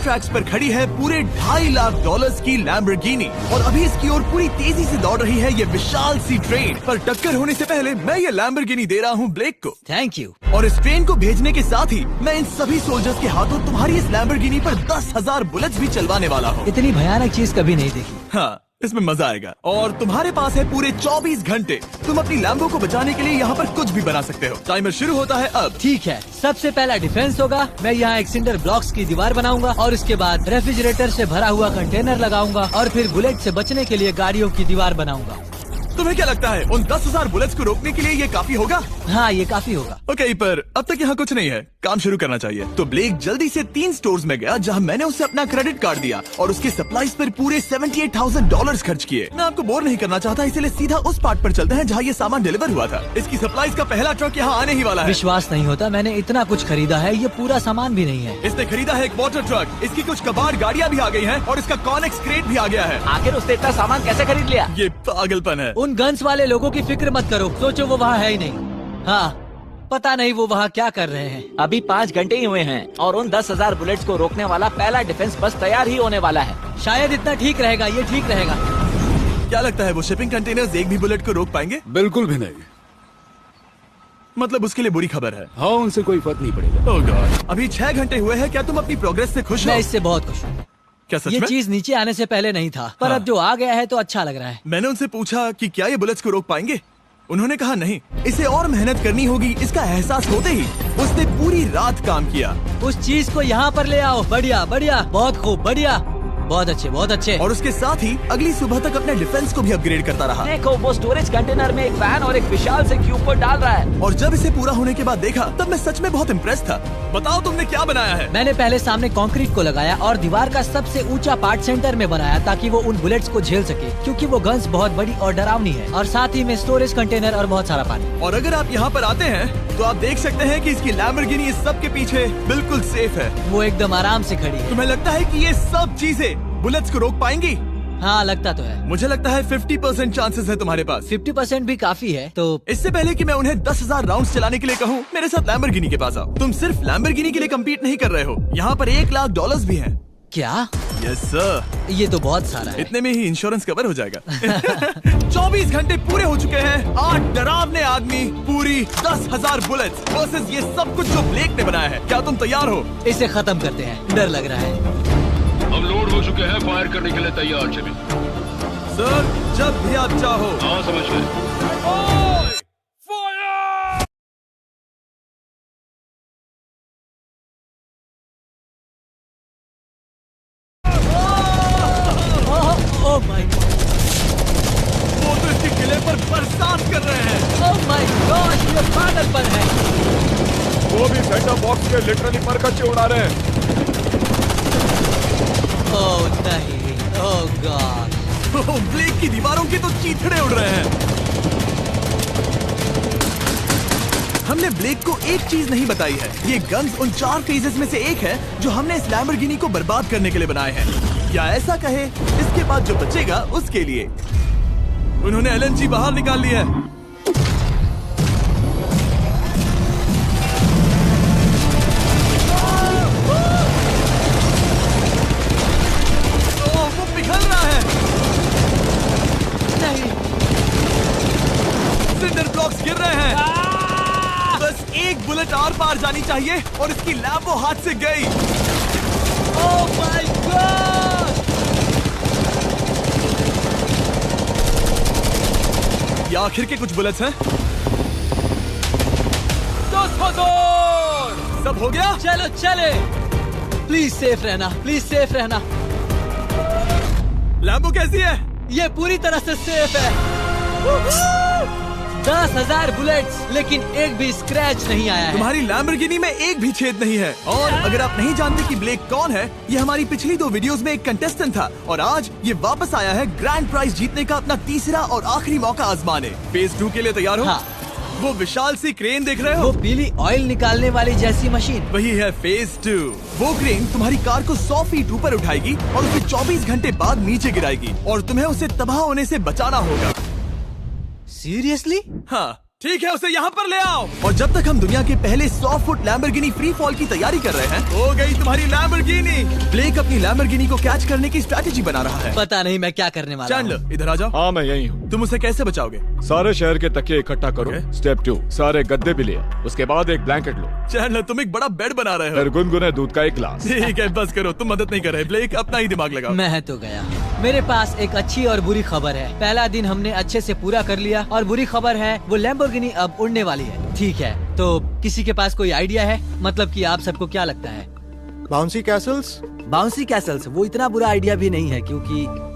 Grand tracks पर खड़ी है पूरे $2.5 लाख की लैम्बोर्गिनी और अभी इसकी ओर पूरी तेजी से दौड़ रही है ये विशाल सी ट्रेन। पर टक्कर होने से पहले मैं ये लैम्बोर्गिनी दे रहा हूँ ब्लेक को। Thank you. और इस ट्रेन को भेजने के साथ ही मैं इन सभी सोल्जर्स के हाथों तुम्हारी इस लैम्बोर्गिनी पर 10,000 बुलेट्स भी चलवाने वाला हूँ। इतनी भयानक चीज कभी नहीं देखी। हाँ, इसमें मजा आएगा। और तुम्हारे पास है पूरे 24 घंटे। तुम अपनी लैम्बो को बचाने के लिए यहाँ पर कुछ भी बना सकते हो। टाइमर शुरू होता है अब। ठीक है, सबसे पहला डिफेंस होगा। मैं यहाँ एक सिंडर ब्लॉक्स की दीवार बनाऊंगा और इसके बाद रेफ्रिजरेटर से भरा हुआ कंटेनर लगाऊंगा और फिर बुलेट से बचने के लिए गाड़ियों की दीवार बनाऊंगा। तुम्हें क्या लगता है उन 10,000 बुलेट्स को रोकने के लिए ये काफी होगा? हाँ, ये काफी होगा। ओके, पर अब तक यहाँ कुछ नहीं है, काम शुरू करना चाहिए। तो ब्लेक जल्दी से 3 स्टोर्स में गया जहाँ मैंने उसे अपना क्रेडिट कार्ड दिया और उसके सप्लाईज पर पूरे $78,000 खर्च किए। मैं आपको बोर नहीं करना चाहता, इसलिए सीधा उस पार्ट पर चलते हैं जहाँ ये सामान डिलीवर हुआ था। इसकी सप्लाईज का पहला ट्रक यहाँ आने ही वाला है। विश्वास नहीं होता, मैंने इतना कुछ खरीदा है, ये पूरा सामान भी नहीं है। इसने खरीदा है एक वाटर ट्रक, इसकी कुछ कबाड़ गाड़ियाँ भी आ गई हैं और इसका कॉनेक्स क्रेट भी आ गया है। आखिर उसने इतना सामान कैसे खरीद लिया? ये पागलपन है। उन गन्स वाले लोगों की फिक्र मत करो, सोचो वो वहाँ है ही नहीं। हाँ, पता नहीं वो वहाँ क्या कर रहे हैं। अभी 5 घंटे ही हुए हैं और उन 10,000 बुलेट्स को रोकने वाला पहला डिफेंस बस तैयार ही होने वाला है। शायद इतना ठीक रहेगा, ये ठीक रहेगा। क्या लगता है वो शिपिंग कंटेनर्स एक भी बुलेट को रोक पाएंगे? बिल्कुल भी नहीं। मतलब उसके लिए बुरी खबर है। हाँ, उनसे कोई फर्क नहीं पड़ेगा। ओह गॉड, अभी 6 घंटे हुए हैं। क्या तुम अपनी प्रोग्रेस से खुश हो? मैं इससे बहुत खुश हूँ। क्या सच ये में? चीज नीचे आने से पहले नहीं था, पर हाँ। अब जो आ गया है तो अच्छा लग रहा है। मैंने उनसे पूछा कि क्या ये बुलेट्स को रोक पाएंगे। उन्होंने कहा नहीं, इसे और मेहनत करनी होगी। इसका एहसास होते ही उसने पूरी रात काम किया। उस चीज को यहाँ पर ले आओ। बढ़िया बढ़िया, बहुत खूब, बढ़िया, बहुत अच्छे, बहुत अच्छे। और उसके साथ ही अगली सुबह तक अपने डिफेंस को भी अपग्रेड करता रहा। देखो, वो स्टोरेज कंटेनर में एक फैन और एक विशाल से क्यूब को डाल रहा है। और जब इसे पूरा होने के बाद देखा तब मैं सच में बहुत इम्प्रेस था। बताओ तुमने क्या बनाया है? मैंने पहले सामने कंक्रीट को लगाया और दीवार का सबसे ऊंचा पार्ट सेंटर में बनाया ताकि वो उन बुलेट्स को झेल सके, क्योंकि वो गन्स बहुत बड़ी और डरावनी है। और साथ ही में स्टोरेज कंटेनर और बहुत सारा पानी। और अगर आप यहाँ पर आते हैं तो आप देख सकते हैं कि इसकी लैम्बोर्गिनी इस सब के पीछे बिल्कुल सेफ है। वो एकदम आराम से खड़ी है। तुम्हें लगता है कि ये सब चीजें बुलेट्स को रोक पाएंगी? हाँ, लगता तो है। मुझे लगता है 50% चांसेस है तुम्हारे पास। 50% भी काफी है। तो इससे पहले कि मैं उन्हें 10,000 राउंड्स चलाने के लिए कहूँ, मेरे साथ लैम्बोर्गिनी के पास आओ। तुम सिर्फ लैम्बोर्गिनी के लिए कम्पीट नहीं कर रहे हो, यहाँ पर $1 लाख भी हैं। क्या? Yes sir. ये तो बहुत सारा है। इतने में ही इंश्योरेंस कवर हो जाएगा। 24 घंटे पूरे हो चुके हैं। 8 डरावने आदमी, पूरी 10,000 बुलेट्स वर्सेस ये सब कुछ जो ब्लेक ने बनाया है। क्या तुम तैयार हो? इसे खत्म करते हैं, डर लग रहा है। हम लोड हो चुके हैं, फायर करने के लिए तैयार। चलिए सर, जब भी आप चाहो। हाँ, समझ गए। ओह माय गॉड, वो तो इसके किले पर बरसात कर रहे हैं। ओह माय गॉड, ये पागलपन है। वो भी सेटअप बॉक्स के लिटरली पर कच्चे उड़ा रहे हैं। ओह नहीं, ओह गॉड। ब्लेक की दीवारों के तो चीथड़े उड़ रहे हैं। हमने ब्लेक को एक चीज नहीं बताई है, ये गन्स उन 4 फेजेस में से एक है जो हमने इस लैम्बोर्गिनी को बर्बाद करने के लिए बनाए हैं। या ऐसा कहे, इसके बाद जो बचेगा उसके लिए। उन्होंने LNG बाहर निकाल ली है। वो पिघल रहा है। नहीं, सिंडर ब्लॉक्स गिर रहे हैं। बस एक बुलेट आर पार जानी चाहिए और इसकी लैम्बो हाथ से गई। Oh my God. ये आखिर के कुछ बुलेट्स हैं। सब हो गया? चलो चले। प्लीज सेफ रहना, प्लीज सेफ रहना। लैम्बो कैसी है? ये पूरी तरह से सेफ है। 10,000 बुलेट्स, लेकिन एक भी स्क्रैच नहीं आया है। तुम्हारी लैम्बोर्गिनी में एक भी छेद नहीं है। और अगर आप नहीं जानते कि ब्लेक कौन है, ये हमारी पिछली 2 वीडियोस में एक कंटेस्टेंट था और आज ये वापस आया है ग्रैंड प्राइज जीतने का अपना तीसरा और आखिरी मौका आजमाने। फेज 2 के लिए तैयार हो? हाँ। वो विशाल सी क्रेन देख रहे वो हो? पीली ऑयल निकालने वाली जैसी मशीन। वही है फेज 2। वो क्रेन तुम्हारी कार को 100 फीट ऊपर उठाएगी और उसे 24 घंटे बाद नीचे गिराएगी और तुम्हें उसे तबाह होने से बचाना होगा। सीरियसली? हाँ, ठीक है, उसे यहाँ पर ले आओ। और जब तक हम दुनिया के पहले 100 फुट लैम्बोर्गिनी फ्री फॉल की तैयारी कर रहे हैं, हो गई तुम्हारी लैम्बोर्गिनी। ब्लेक अपनी लैम्बोर्गिनी को कैच करने की स्ट्रैटेजी बना रहा है। पता नहीं मैं क्या करने वाला हूँ। चैंडलर इधर आ जाओ। हाँ मैं यही हूँ। तुम उसे कैसे बचाओगे? सारे शहर के तकिए इकट्ठा करो। Okay. स्टेप 2, सारे गद्दे भी ले आओ। उसके बाद एक ब्लैंकेट लो। चैंडलर तुम एक बड़ा बेड बना रहे हो। फिर गुनगुने दूध का एक गिलास। ठीक है, बस करो, तुम मदद नहीं कर रहे। ब्लेक अपना ही दिमाग लगाओ। मैं तो गया। मेरे पास एक अच्छी और बुरी खबर है। पहला दिन हमने अच्छे से पूरा कर लिया और बुरी खबर है वो लैम्बोर्गिनी अब उड़ने वाली है। ठीक है, तो किसी के पास कोई आइडिया है? मतलब कि आप सबको क्या लगता है? Bouncy Castle's? बाउंसी कैसल्स वो इतना बुरा आइडिया भी नहीं है, क्योंकि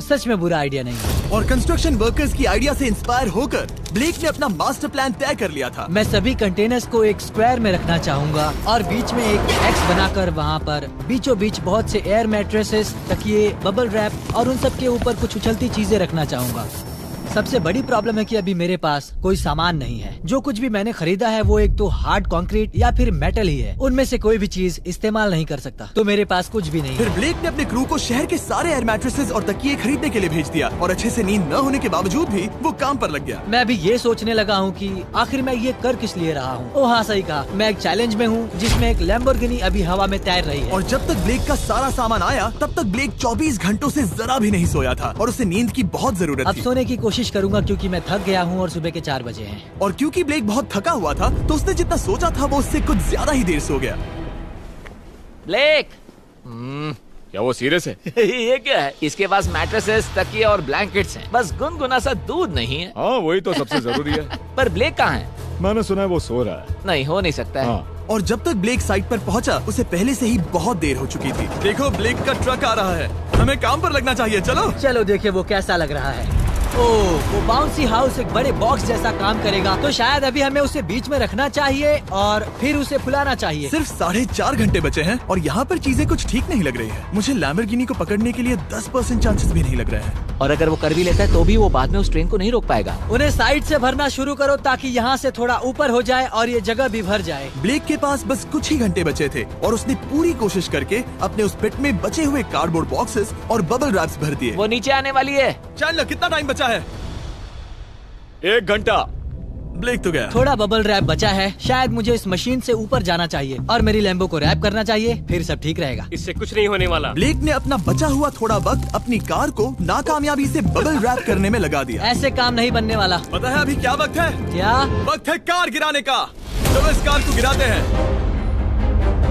सच में बुरा आइडिया नहीं है। और कंस्ट्रक्शन वर्कर्स की आइडिया से इंस्पायर होकर ब्लेक ने अपना मास्टर प्लान तय कर लिया था। मैं सभी कंटेनर्स को एक स्क्वायर में रखना चाहूंगा और बीच में एक एक्स बनाकर वहाँ पर बीचों बीच बहुत से एयर मैट्रेसेस, तकिए, बबल रैप और उन सब के ऊपर कुछ उछलती चीजें रखना चाहूंगा। सबसे बड़ी प्रॉब्लम है कि अभी मेरे पास कोई सामान नहीं है। जो कुछ भी मैंने खरीदा है वो एक तो हार्ड कंक्रीट या फिर मेटल ही है। उनमें से कोई भी चीज इस्तेमाल नहीं कर सकता, तो मेरे पास कुछ भी नहीं फिर है। ब्लेक ने अपने क्रू को शहर के सारे एयर मैट्रेसेस और तकिए खरीदने के लिए भेज दिया और अच्छे से नींद न होने के बावजूद भी वो काम पर लग गया। मैं अभी ये सोचने लगा हूँ कि आखिर मैं ये कर किस लिए रहा हूँ। ओह हाँ, सही कहा, मैं एक चैलेंज में हूँ जिसमें एक लैम्बोर्गिनी अभी हवा में तैर रही है। और जब तक ब्लेक का सारा सामान आया तब तक ब्लेक 24 घंटों से जरा भी नहीं सोया था और उसे नींद की बहुत जरूरत अब थी। सोने की कोशिश करूंगा क्योंकि मैं थक गया हूँ और सुबह के 4 बजे हैं। और क्योंकि ब्लेक बहुत थका हुआ था तो उसने जितना सोचा था वो उससे कुछ ज्यादा ही देर सो गया। ब्लेक क्या वो सीरियस है? ये क्या है? इसके पास मैट्रेसेस, तकिए और ब्लैंकेट्स हैं। बस गुनगुना सा दूध नहीं है। हाँ वही तो सबसे जरूरी है। पर ब्लेक कहाँ है? मैंने सुना है वो सो रहा है। नहीं, हो नहीं सकता है। हाँ और जब तक ब्लेक साइट पर पहुंचा उसे पहले से ही बहुत देर हो चुकी थी। देखो ब्लेक का ट्रक आ रहा है, हमें काम पर लगना चाहिए। चलो चलो देखे वो कैसा लग रहा है। ओह, वो बाउंसी हाउस एक बड़े बॉक्स जैसा काम करेगा, तो शायद अभी हमें उसे बीच में रखना चाहिए और फिर उसे फुलाना चाहिए। सिर्फ 4.5 घंटे बचे हैं और यहाँ पर चीजें कुछ ठीक नहीं लग रही है। मुझे लैम्बोर्गिनी को पकड़ने के लिए 10% चांसेस भी नहीं लग रहे हैं। और अगर वो कर भी लेता है तो भी वो बाद में उस ट्रेन को नहीं रोक पाएगा। उन्हें साइड से भरना शुरू करो ताकि यहाँ से थोड़ा ऊपर हो जाए और ये जगह भी भर जाए। ब्लेक के पास बस कुछ ही घंटे बचे थे और उसने पूरी कोशिश करके अपने उस पिट में बचे हुए कार्डबोर्ड बॉक्सेस और बबल रैप्स भर दिए। वो नीचे आने वाली है। चैंडलर कितना टाइम बचा है? 1 घंटा। ब्लेक तो गया। थोड़ा बबल रैप बचा है। शायद मुझे इस मशीन से ऊपर जाना चाहिए और मेरी लैम्बो को रैप करना चाहिए, फिर सब ठीक रहेगा। इससे कुछ नहीं होने वाला। ब्लेक ने अपना बचा हुआ थोड़ा वक्त अपनी कार को नाकामयाबी से बबल रैप करने में लगा दिया। ऐसे काम नहीं बनने वाला। पता है अभी क्या वक्त है? क्या? वक्त है कार गिराने का। चलो इस कार को गिराते हैं।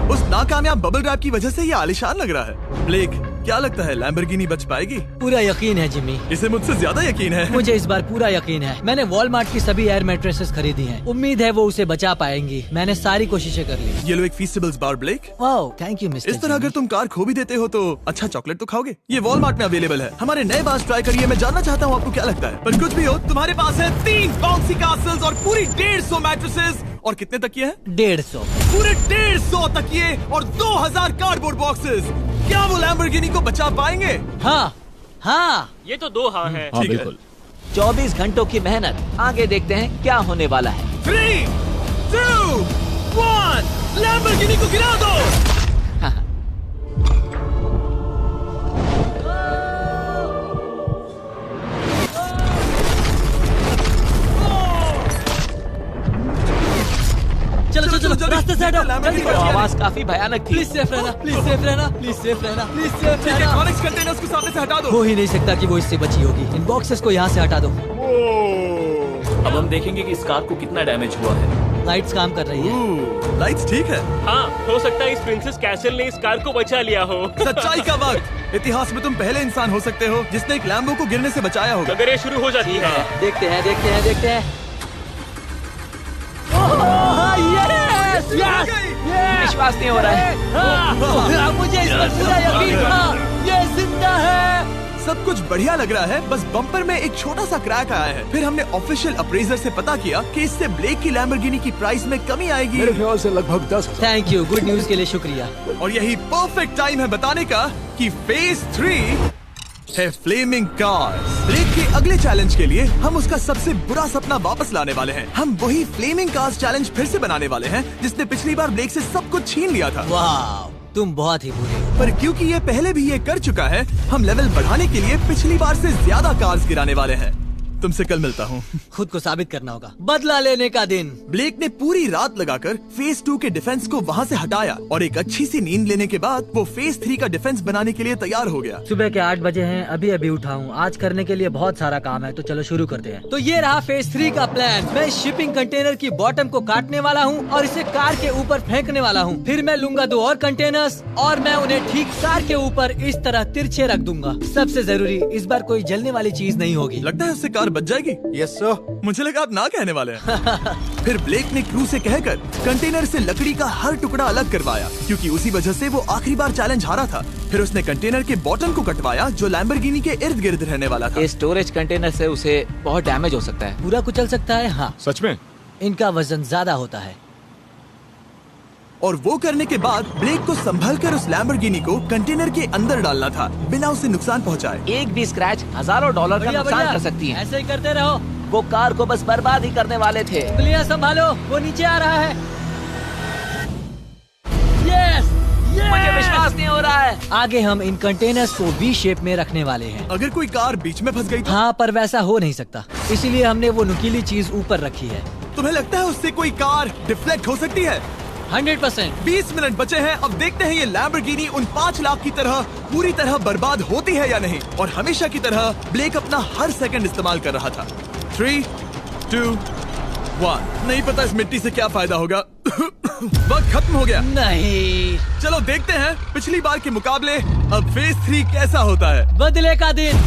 उस नाकामयाब बबल रैप की वजह से ये आलिशान लग रहा है। ब्लेक क्या लगता है लैम्बोर्गिनी बच पाएगी? पूरा यकीन है जिमी, इसे मुझसे ज्यादा यकीन है। मुझे इस बार पूरा यकीन है। मैंने वॉलमार्ट की सभी एयर मैट्रेसेस खरीदी हैं। उम्मीद है वो उसे बचा पाएंगी। मैंने सारी कोशिशें कर ली। ये लो एक फीस्टेबल्स बार ब्लेक। वाह, थैंक यू मिस्टर। इस तरह अगर तुम कार खो भी देते हो तो अच्छा चॉकलेट तो खाओगे। ये वॉलमार्ट में अवेलेबल है। हमारे नए बार्स ट्राई करिए। मैं जानना चाहता हूँ आपको क्या लगता है। पर कुछ भी हो, तुम्हारे पास है 3 बाउंसी कासल्स और पूरी 150 मैट्रेसेस और कितने तकिए हैं? 150। पूरे 150 तकिए और 2000 कार्डबोर्ड बॉक्सेस। क्या वो लैम्बोर्गिनी को बचा पाएंगे? हाँ हाँ, ये तो 2 हाँ है। हाँ ठीक है। बिल्कुल। 24 घंटों की मेहनत। आगे देखते हैं क्या होने वाला है। 3, 2, 1 लैम्बोर्गिनी को गिरा दो। चलो चलो चलो, रास्ते से हटो, जल्दी वो वो करो। आवाज काफी भयानक थी। प्लीज सेफ रहना, प्लीज सेफ रहना, प्लीज सेफ रहना, प्लीज सेफ ठीक है, रहना। कॉनिक्स कंटेनर्स को सामने से हटा दो। हो ही नहीं सकता कि वो इससे बची होगी। इन बॉक्सेस को यहाँ से हटा दो। अब हम देखेंगे कि इस कार को कितना डैमेज हुआ है। लाइट्स काम कर रही है। लाइट्स ठीक है। हाँ, हो सकता है इस प्रिंसेस कैसल ने इस कार को बचा लिया हो। सच्चाई का वक्त। इतिहास में तुम पहले इंसान हो सकते हो जिसने एक लैम्बो को गिरने से बचाया होगा। अगर ये शुरू हो जाती है। देखते हैं देखते हैं देखते हैं। यस यस विश्वास नहीं हो रहा है। मुझे इस पर पूरा यकीन था। ये जिंदा है। सब कुछ बढ़िया लग रहा है, बस बम्पर में एक छोटा सा क्रैक आया है। फिर हमने ऑफिशियल अप्रेजर से पता किया कि इससे ब्लेक की लैम्बोर्गिनी की प्राइस में कमी आएगी। मेरे ख्याल से लगभग 10। थैंक यू, गुड न्यूज के लिए शुक्रिया। और यही परफेक्ट टाइम है बताने का कि फेज 3 है फ्लेमिंग कार्स। ब्लेक के अगले चैलेंज के लिए हम उसका सबसे बुरा सपना वापस लाने वाले हैं। हम वही फ्लेमिंग कार्स चैलेंज फिर से बनाने वाले हैं जिसने पिछली बार ब्लेक से सब कुछ छीन लिया था। वाह, तुम बहुत ही बुरे हो। पर क्योंकि ये पहले भी ये कर चुका है, हम लेवल बढ़ाने के लिए पिछली बार से ज्यादा कार्स गिराने वाले हैं। तुमसे कल मिलता हूँ। खुद को साबित करना होगा। बदला लेने का दिन। ब्लेक ने पूरी रात लगाकर फेज 2 के डिफेंस को वहाँ से हटाया और एक अच्छी सी नींद लेने के बाद वो फेज 3 का डिफेंस बनाने के लिए तैयार हो गया। सुबह के 8 बजे हैं, अभी अभी उठा हूँ। आज करने के लिए बहुत सारा काम है, तो चलो शुरू करते हैं। तो ये रहा फेज 3 का प्लान। मैं शिपिंग कंटेनर की बॉटम को काटने वाला हूँ और इसे कार के ऊपर फेंकने वाला हूँ। फिर मैं लूंगा 2 और कंटेनर्स और मैं उन्हें ठीक कार के ऊपर इस तरह तिरछे रख दूंगा। सबसे जरूरी, इस बार कोई जलने वाली चीज नहीं होगी। लगता है उससे कार बच जाएगी। Yes sir. मुझे लगा आप ना कहने वाले हैं। फिर ब्लेक ने क्रू से कहकर कंटेनर से लकड़ी का हर टुकड़ा अलग करवाया, क्योंकि उसी वजह से वो आखिरी बार चैलेंज हारा था। फिर उसने कंटेनर के बॉटम को कटवाया जो लैम्बोर्गिनी के इर्द गिर्द रहने वाला था। इस स्टोरेज कंटेनर से उसे बहुत डैमेज हो सकता है। पूरा कुचल सकता है। हाँ, सच में? इनका वजन ज्यादा होता है। और वो करने के बाद ब्लेक को संभल कर उस लैम्बोर्गिनी को कंटेनर के अंदर डालना था बिना उसे नुकसान पहुंचाए। एक भी स्क्रैच हजारों डॉलर का बढ़िया, नुकसान बढ़िया। कर सकती है। ऐसे ही करते रहो। वो कार को बस बर्बाद ही करने वाले थे। उंगलियां संभालो, वो नीचे आ रहा है। यस, मुझे विश्वास नहीं हो रहा है। आगे हम इन कंटेनर्स को वी शेप में रखने वाले हैं। अगर कोई कार बीच में फंस गई तो हाँ, पर वैसा हो नहीं सकता, इसीलिए हमने वो नुकीली चीज ऊपर रखी है। तुम्हें लगता है उससे कोई कार डिफ्लेक्ट हो सकती है? 100%। 20 मिनट बचे हैं। अब देखते हैं ये लैम्बोर्गिनी उन 5 लाख की तरह पूरी तरह बर्बाद होती है या नहीं। और हमेशा की तरह ब्लेक अपना हर सेकंड इस्तेमाल कर रहा था। 3, 2, 1। नहीं पता इस मिट्टी से क्या फायदा होगा। वक्त खत्म हो गया। नहीं, चलो देखते हैं पिछली बार के मुकाबले अब फेज 3 कैसा होता है। बदले का दिन।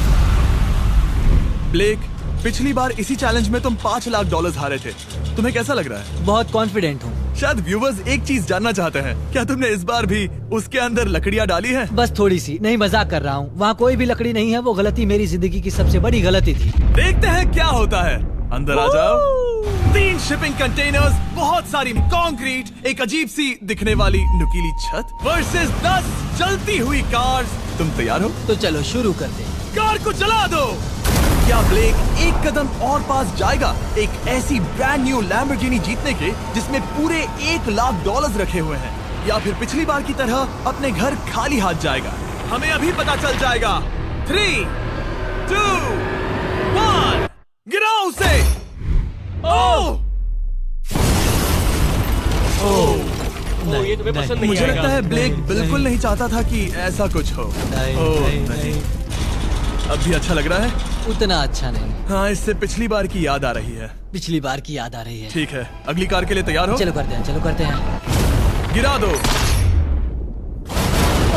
ब्लेक, पिछली बार इसी चैलेंज में तुम $5 लाख हारे थे। तुम्हें कैसा लग रहा है? बहुत कॉन्फिडेंट हूँ। शायद व्यूवर्स एक चीज जानना चाहते हैं, क्या तुमने इस बार भी उसके अंदर लकड़ियाँ डाली हैं? बस थोड़ी सी, नहीं मजाक कर रहा हूँ। वहाँ कोई भी लकड़ी नहीं है। वो गलती मेरी जिंदगी की सबसे बड़ी गलती थी। देखते हैं क्या होता है। अंदर आ जाओ। 3 शिपिंग कंटेनर्स, बहुत सारी कंक्रीट, एक अजीब सी दिखने वाली नुकीली छत वर्सेस 10 जलती हुई कार्स। तुम तैयार हो? तो चलो शुरू करते हैं। कार को जला दो। क्या ब्लेक एक कदम और पास जाएगा एक ऐसी ब्रांड न्यू लैम्बोर्गिनी जीतने के जिसमें पूरे $1 लाख रखे हुए हैं, या फिर पिछली बार की तरह अपने घर खाली हाथ जाएगा? हमें अभी पता चल जाएगा। 3, 2, 1, गिराओ उसे। ओह! ये तुम्हें पसंद नहीं मुझे आएगा। लगता है ब्लेक बिल्कुल नहीं चाहता था कि ऐसा कुछ हो। ओह, नहीं। अब भी अच्छा लग रहा है? उतना अच्छा नहीं। हाँ, इससे पिछली बार की याद आ रही है। पिछली बार की याद आ रही है। ठीक है, अगली कार के लिए तैयार हो? चलो करते हैं, चलो करते हैं। गिरा दो।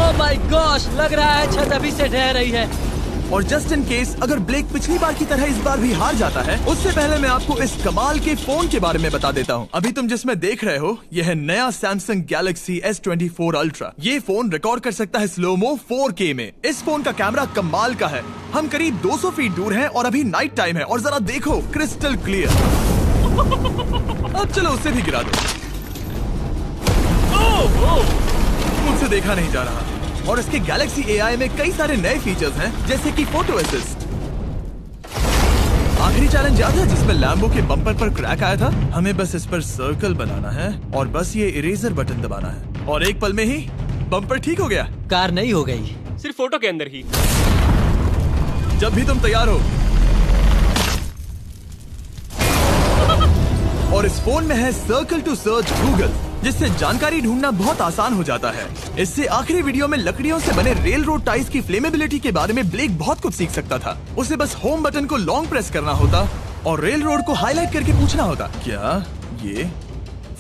ओह माय गॉश, लग रहा है छत अभी से ढह रही है। और जस्ट इन केस अगर ब्लेक पिछली बार की तरह इस बार भी हार जाता है, उससे पहले मैं आपको इस कमाल के फोन के बारे में बता देता हूँ। अभी तुम जिसमें देख रहे हो, यह है नया सैमसंग गैलेक्सी S24 अल्ट्रा। ये फोन रिकॉर्ड कर सकता है स्लोमो 4K में। इस फोन का कैमरा कमाल का है। हम करीब 200 फीट दूर हैं और अभी नाइट टाइम है और जरा देखो, क्रिस्टल क्लियर। अब चलो उसे भी गिरा दो। मुझसे देखा नहीं जा रहा। और इसके गैलेक्सी AI में कई सारे नए फीचर्स हैं, जैसे कि फोटो असिस्ट। आखिरी चैलेंज याद है जिसमें लैम्बो के बम्पर पर क्रैक आया था? हमें बस इस पर सर्कल बनाना है और बस ये इरेजर बटन दबाना है और एक पल में ही बम्पर ठीक हो गया। कार नहीं हो गई, सिर्फ फोटो के अंदर ही। जब भी तुम तैयार हो। और इस फोन में है सर्कल टू सर्च गूगल, जिससे जानकारी ढूंढना बहुत आसान हो जाता है। इससे आखिरी वीडियो में लकड़ियों से बने रेल रोड टाइज की फ्लेमेबिलिटी के बारे में ब्लेक बहुत कुछ सीख सकता था। उसे बस होम बटन को लॉन्ग प्रेस करना होता और रेल रोड को हाईलाइट करके पूछना होता, क्या ये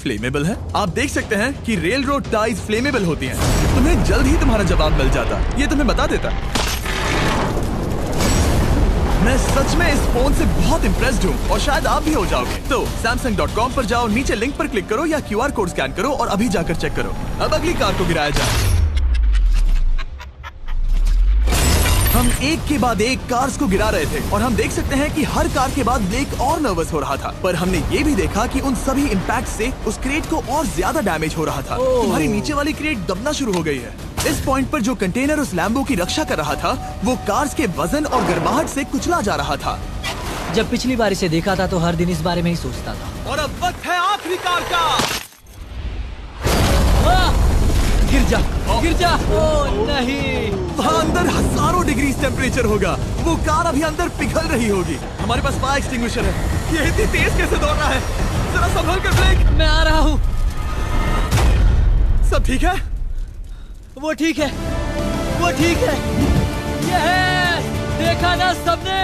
फ्लेमेबल है? आप देख सकते हैं कि रेल रोड टाइज फ्लेमेबल होती हैं। तुम्हें जल्द ही तुम्हारा जवाब मिल जाता। ये तुम्हें बता देता। मैं सच में इस फोन से बहुत इम्प्रेस्ड हूँ और शायद आप भी हो जाओगे। तो Samsung.com पर जाओ, नीचे लिंक पर क्लिक करो या QR कोड स्कैन करो और अभी जाकर चेक करो। अब अगली कार को गिराया जाए। हम एक के बाद एक कार्स को गिरा रहे थे और हम देख सकते हैं कि हर कार के बाद ब्लेक और नर्वस हो रहा था, पर हमने ये भी देखा कि उन सभी इम्पैक्ट से उस क्रेट को और ज्यादा डैमेज हो रहा था। तुम्हारी नीचे वाली क्रेट दबना शुरू हो गई है। इस पॉइंट पर जो कंटेनर उस लैम्बो की रक्षा कर रहा था, वो कार्स के वजन और गर्माहट से कुचला जा रहा था। जब पिछली बार इसे देखा था तो हर दिन इस बारे में ही सोचता था। और अब वक्त है आखिरी कार का। गिर जा, गिर जा। ओह नहीं। वहाँ अंदर हजारों डिग्री टेम्परेचर होगा वो कार अभी अंदर पिघल रही होगी। हमारे पास फायर एक्सटिंग्विशर है। ये इतनी तेज कैसे दौड़ रहा है? जरा संभल कर ब्लेक। मैं आ रहा हूँ। सब ठीक है? वो ठीक है, वो ठीक है। ये है, देखा ना सबने?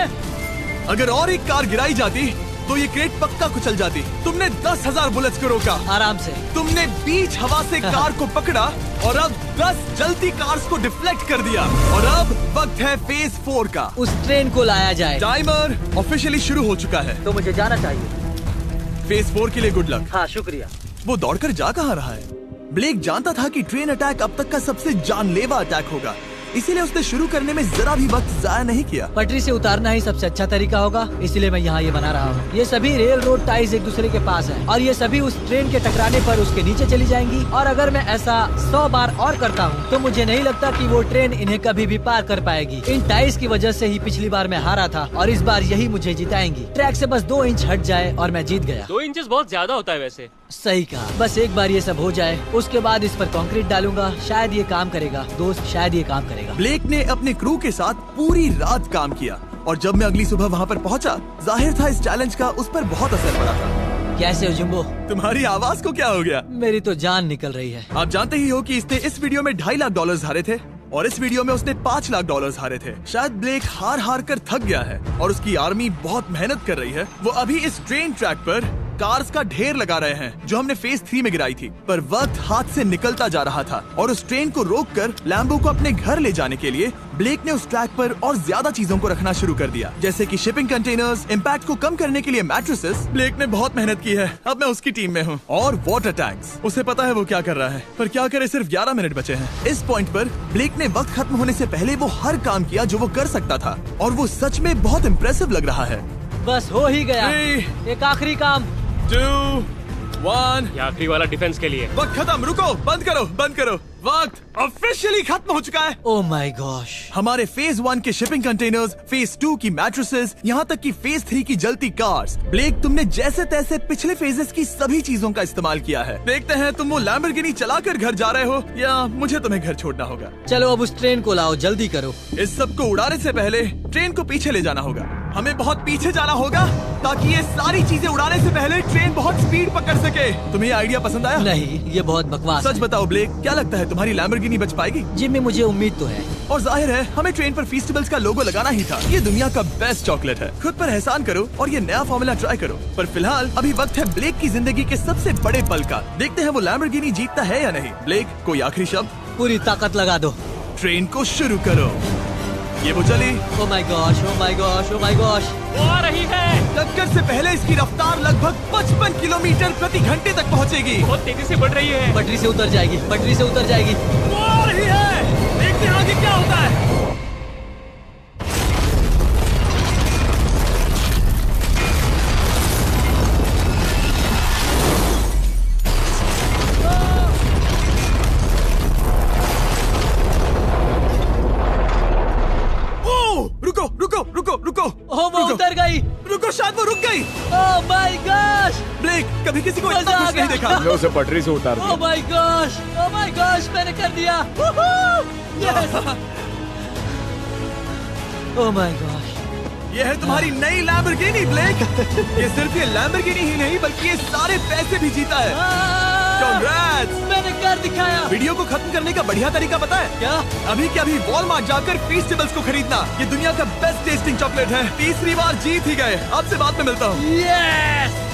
अगर और एक कार गिराई जाती तो ये क्रेट पक्का कुचल जाती। तुमने 10,000 बुलेट्स को रोका। आराम से। तुमने बीच हवा से कार को पकड़ा और अब 10 जलती कार्स को डिफ्लेक्ट कर दिया। और अब वक्त है फेज 4 का। उस ट्रेन को लाया जाए। टाइमर ऑफिशियली शुरू हो चुका है। तो मुझे जाना चाहिए। फेज 4 के लिए गुड लक। हाँ, शुक्रिया। वो दौड़कर जा कहाँ रहा है? ब्लेक जानता था कि ट्रेन अटैक अब तक का सबसे जानलेवा अटैक होगा, इसीलिए उसने शुरू करने में जरा भी वक्त जाया नहीं किया। पटरी से उतारना ही सबसे अच्छा तरीका होगा, इसीलिए मैं यहाँ ये बना रहा हूँ। ये सभी रेल रोड टाइज एक दूसरे के पास हैं और ये सभी उस ट्रेन के टकराने पर उसके नीचे चली जाएंगी। और अगर मैं ऐसा 100 बार और करता हूँ तो मुझे नहीं लगता कि वो ट्रेन इन्हें कभी भी पार कर पाएगी। इन टाइज की वजह से ही पिछली बार मैं हारा था और इस बार यही मुझे जिताएंगी। ट्रैक से बस 2 इंच हट जाए और मैं जीत गया। 2 इंचेस बहुत ज्यादा होता है वैसे। सही कहा। बस एक बार ये सब हो जाए, उसके बाद इस पर कंक्रीट डालूंगा। शायद ये काम करेगा दोस्त, शायद ये काम करेगा। ब्लेक ने अपने क्रू के साथ पूरी रात काम किया और जब मैं अगली सुबह वहाँ पर पहुँचा, जाहिर था इस चैलेंज का उस पर बहुत असर पड़ा था। कैसे हो जुम्बो? तुम्हारी आवाज को क्या हो गया? मेरी तो जान निकल रही है। आप जानते ही हो कि इसने इस वीडियो में $2.5 लाख हारे थे और इस वीडियो में उसने $5 लाख हारे थे। शायद ब्लेक हार कर थक गया है और उसकी आर्मी बहुत मेहनत कर रही है। वो अभी इस ट्रेन ट्रैक पर कार्स का ढेर लगा रहे हैं जो हमने फेज 3 में गिराई थी। पर वक्त हाथ से निकलता जा रहा था और उस ट्रेन को रोककर लैम्बो को अपने घर ले जाने के लिए ब्लेक ने उस ट्रैक पर और ज्यादा चीजों को रखना शुरू कर दिया, जैसे कि शिपिंग कंटेनर्स, इम्पैक्ट को कम करने के लिए मैट्रेसेस। ब्लेक ने बहुत मेहनत की है, अब मैं उसकी टीम में हूँ। और वाटर टैंक्स, उसे पता है वो क्या कर रहा है, पर क्या करे, सिर्फ 11 मिनट बचे हैं। इस पॉइंट पर ब्लेक ने वक्त खत्म होने से पहले वो हर काम किया जो वो कर सकता था और वो सच में बहुत इम्प्रेसिव लग रहा है। बस हो ही गया। 3, एक आखिरी काम। 2, 1। ये आखिरी वाला डिफेंस के लिए। वक्त खत्म, रुको, बंद करो। वक्त ऑफिशियली खत्म हो चुका है। Oh my gosh. हमारे फेज 1 के शिपिंग कंटेनर्स, फेज 2 की मैट्रेसेस, यहाँ तक कि फेज 3 की जलती कार्स। ब्लेक, तुमने जैसे तैसे पिछले फेजेस की सभी चीजों का इस्तेमाल किया है। देखते हैं तुम वो लैम्बोर्गिनी चलाकर घर जा रहे हो या मुझे तुम्हें घर छोड़ना होगा। चलो अब उस ट्रेन को लाओ, जल्दी करो। इस सब को उड़ाने से पहले ट्रेन को पीछे ले जाना होगा। हमें बहुत पीछे जाना होगा ताकि ये सारी चीजें उड़ाने से पहले ट्रेन बहुत स्पीड पकड़ सके। तुम्हें ये आइडिया पसंद आया? नहीं, ये बहुत बकवास सच है। बताओ ब्लेक, क्या लगता है तुम्हारी लैम्बोर्गिनी बच पाएगी? जिम्मी, मुझे उम्मीद तो है। और जाहिर है हमें ट्रेन पर फेस्टिवल्स का लोगो लगाना ही था। ये दुनिया का बेस्ट चॉकलेट है। खुद पर एहसान करो और ये नया फॉर्मूला ट्राई करो। पर फिलहाल अभी वक्त है ब्लेक की जिंदगी के सबसे बड़े पल का। देखते हैं वो लैम्बोर्गिनी जीतता है या नहीं। ब्लेक, कोई आखिरी शब्द? पूरी ताकत लगा दो। ट्रेन को शुरू करो। ये वो चली। Oh my gosh, oh my gosh, oh my gosh. वो आ रही है। टक्कर से पहले इसकी रफ्तार लगभग 55 किलोमीटर प्रति घंटे तक पहुंचेगी। बहुत तेजी से बढ़ रही है। पटरी से उतर जाएगी, पटरी से उतर जाएगी। वो आ रही है। देखते हैं आगे क्या होता है। रुको। ओह, वो उतर गई। रुको, शायद वो रुक गई। Oh my gosh. ब्लेक, कभी किसी को मजा इतना आ खुश नहीं गया। देखा। हमने उसे पटरी से उतार ओह दिया। My gosh, oh my gosh, मैंने कर दिया। Oh my gosh. ये है तुम्हारी नई लैम्बोर्गिनी ब्लेक। ये सिर्फ ये लैम्बोर्गिनी ही नहीं बल्कि ये सारे पैसे भी जीता है। Congrats! मैंने कर दिखाया। वीडियो को खत्म करने का बढ़िया तरीका पता है क्या? अभी के अभी वॉलमार्ट जाकर फेस्टिवल्स को खरीदना। ये दुनिया का बेस्ट टेस्टिंग चॉकलेट है। तीसरी बार जीत ही गए। आपसे बाद में मिलता हूँ। यस।